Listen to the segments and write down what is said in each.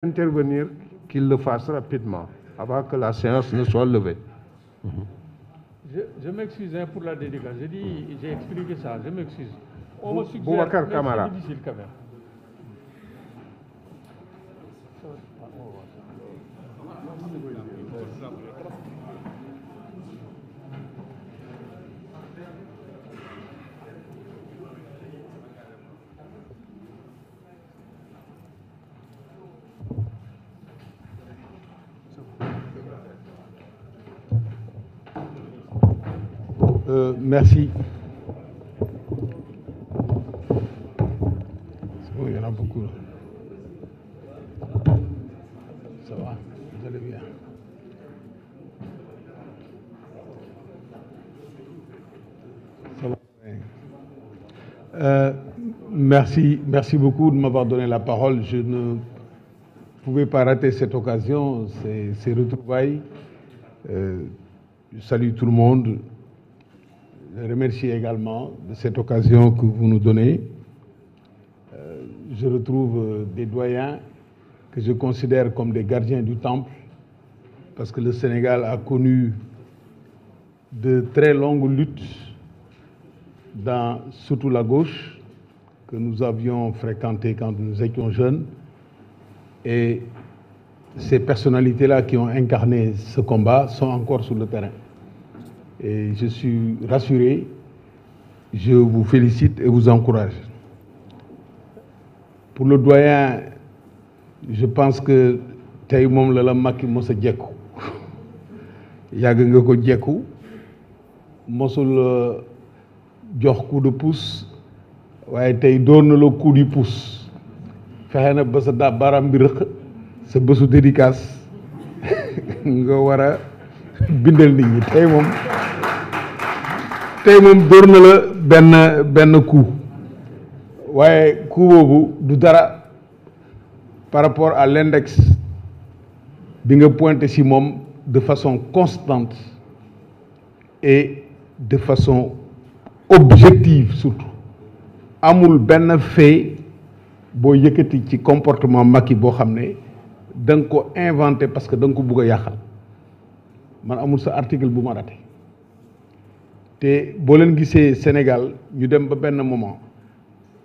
Intervenir, qu'il le fasse rapidement, avant que la séance ne soit levée. Je m'excuse pour la dédicace. J'ai expliqué ça, je m'excuse. On me suggère, Boubacar mais Camara. c'est difficile quand même. Merci. Oh, il y en a beaucoup. Ça va, vous allez bien. Ça va. Merci beaucoup de m'avoir donné la parole. Je ne pouvais pas rater cette occasion, ces retrouvailles. Je salue tout le monde. Je remercie également de cette occasion que vous nous donnez. Je retrouve des doyens que je considère comme des gardiens du temple, parce que le Sénégal a connu de très longues luttes dans surtout la gauche, que nous avions fréquentée quand nous étions jeunes. Et ces personnalités-là qui ont incarné ce combat sont encore sur le terrain. Et je suis rassuré, je vous félicite et vous encourage. Pour le doyen, je pense que tey moom la Macky mos a jekku yàgg nga ko jekku mosul jox coup de pouce waaye tey door na la coup du pouce fexe na ba sa baaraam bi rëq sa bésu dédicace nga war a bindal nit ñi tey moom dóor na la benn coup waaye coup boobu du dara par rapport à l'index bi nga pointé ci moom de façon constante et de façon objective surtout amul benn fait boo yëkkati ci comportement Macky boo xam ne da nga ko inventé parce que da nga ko bugg a yàqal man amul sa article bu ma raté te boo leen gisee Sénégal ñu dem ba benn moment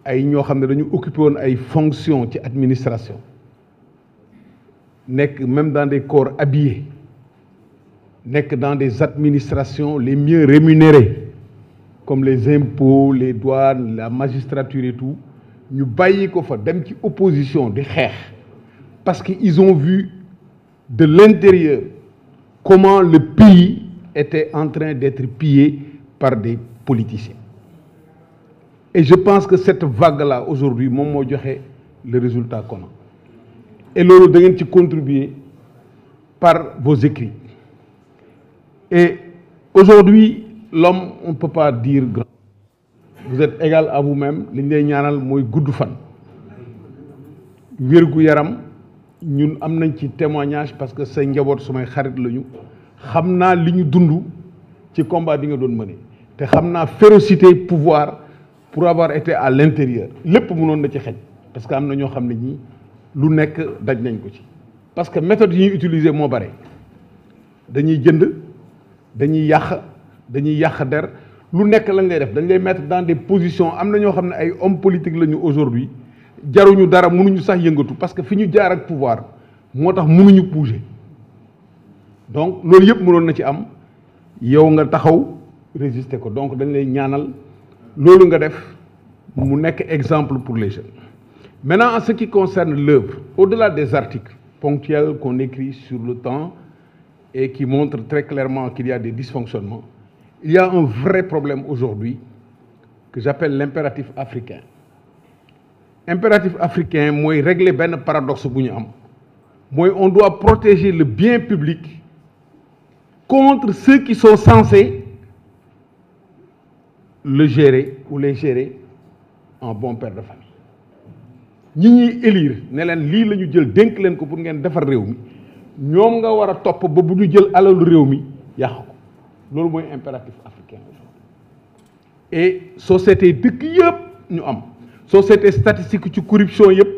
ay ñoo xam ne dañu occupé woon ay fonctions ci administration nekk même dans des corps habillés nekk dans des administrations les mieux rémunérées comme les impôts les douanes la magistrature et tout ñu bàyyi ko fa dem ci opposition di xeex parce que ils ont vu de l'intérieur comment le pays était en train d'être pillé par des politiciens. Et je pense que cette vague-là, aujourd'hui, moom moo joxe le résultat qu'on a. Et loolu da ngeen ci contribuer par vos écrits. Et aujourd'hui, l'homme, on ne peut pas dire grand. Vous êtes égal à vous-même. Li ñu lay ñaanal mooy gudd fan. Wérgu yaram ñun am nañ ci témoignage parce que say njaboot sumay xarit lañu. Xam naa li ñu dund ci combat bi nga doon mëne te xam naa férocité pouvoir pour avoir été à l'intérieur lépp mënoon na ci xej parce que am na ñoo xam ne ñii lu nekk daj nañ ko ci parce que méthode yi ñuy utiliser moo bare dañuy jënd dañuy yàq der lu nekk lañ lay def dañ lay mettre dans des positions am na ñoo xam ne ay hommes politiques lañu aujourd'hui jaruñu dara mënuñu sax yëngatu parce que fi ñu jaar ak pouvoir moo tax mënuñu bouger donc loolu yëpp mënoon na ci am yow nga taxaw résister ko donc dañ lay ñaanal loolu nga def mu nekk exemple pour les jeunes. Maintenant en ce qui concerne l'œuvre, au-delà des articles ponctuels qu'on écrit sur le temps et qui montrent très clairement qu'il y a des dysfonctionnements, il y a un vrai problème aujourd'hui que j'appelle l'impératif africain. Impératif africain mooy régler benn paradoxe bu ñu am mooy on doit protéger le bien public contre ceux qui sont censés le gérer ou les gérer en bon père de famille ñi ñuy élire ne leen lii la ñu jël dénk leen ko pour ngeen defar réew mi ñoom nga war a topp ba bu ñu jël alalu réew mi yàq ko loolu mooy impératif africain et société dëkk yëpp ñu am société statistique ci corruption yëpp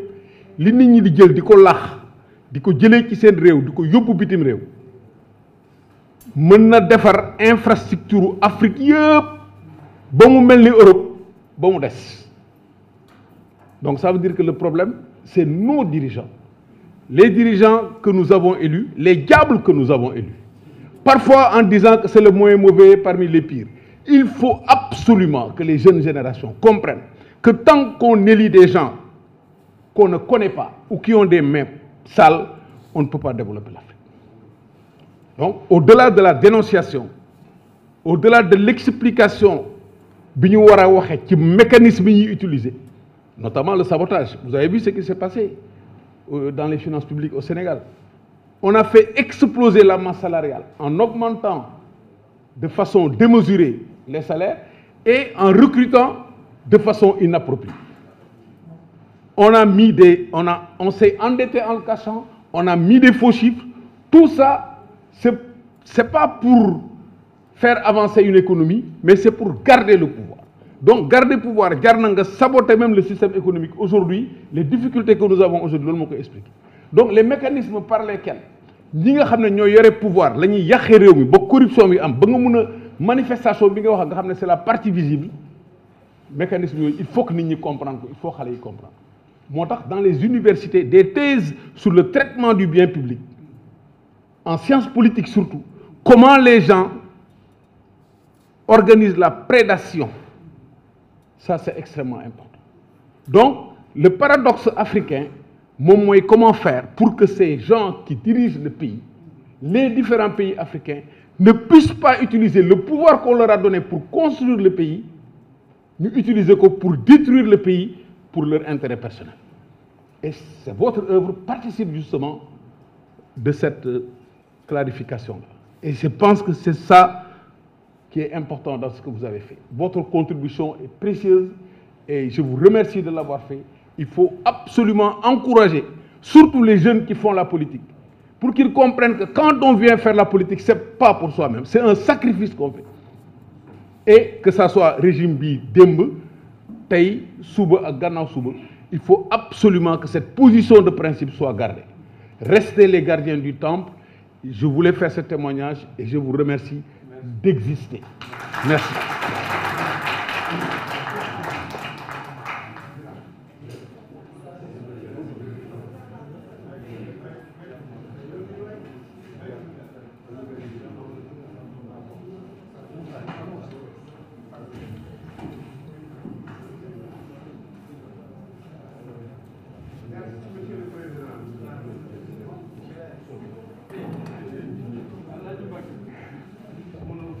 li nit ñi di jël di ko laax di ko jëlee ci seen réew di ko yóbbu bitim réew mën na defar infrastructure Afrique yëpp ba mu mel ni Europe ba mu des donc ça veut dire que le problème c'est nos dirigeants les dirigeants que nous avons élus les diables que nous avons élus parfois en disant que c'est le moins mauvais parmi les pires il faut absolument que les jeunes générations comprennent que tant qu'on élit des gens qu'on ne connaît pas ou qui ont des mains sales, on ne peut pas développer l'Afrique. Donc, au-delà de la dénonciation, au-delà de l'explication bi ñu war a waxe ci mécanisme yi utilisé, notamment le sabotage. Vous avez vu ce qui s'est passé dans les finances publiques au Sénégal. On a fait exploser la masse salariale en augmentant de façon démesurée les salaires et en recrutant de façon inappropriée. On s'est endetté en le cachant, on a mis des faux chiffres. Tout ça, c'est pas pour faire avancer une économie, mais c'est pour garder le pouvoir. Donc, garder le pouvoir, saboter même le système économique aujourd'hui, les difficultés que nous avons aujourd'hui, je vais expliquer. Donc, les mécanismes par lesquels ñi nga xam ne ñoo yore pouvoir la ñuy yàqee réew mi ba corruption bi am ba nga mun a manifestation bi nga wax nga xam ne c'est la partie visible mécanisme yooyu il faut que nit ñi comprendre ko il faut xale yi comprendre moo tax dans les universités des thèses sur le traitement du bien public en sciences politiques surtout comment les gens organisent la prédation ça c'est extrêmement important donc le paradoxe africain moom comment faire pour que ces gens qui dirigent le pays les différents pays africains ne puissent pas utiliser le pouvoir qu'on leur a donné pour construire le pays ñu utiliser ko pour détruire le pays pour leur intérêt personnel et c'est votre œuvre participe justement de cette clarification-là et je pense que c'est ça qui est important dans ce que vous avez fait votre contribution est précieuse et je vous remercie de l'avoir fait. Il faut absolument encourager, surtout les jeunes qui font la politique, pour qu'ils comprennent que quand on vient faire la politique, ce n'est pas pour soi-même, c'est un sacrifice qu'on fait. Et que ça soit régime bi, demb, tay, souba, ak gannaaw souba, il faut absolument que cette position de principe soit gardée. Restez les gardiens du temple. Je voulais faire ce témoignage et je vous remercie d'exister. Merci.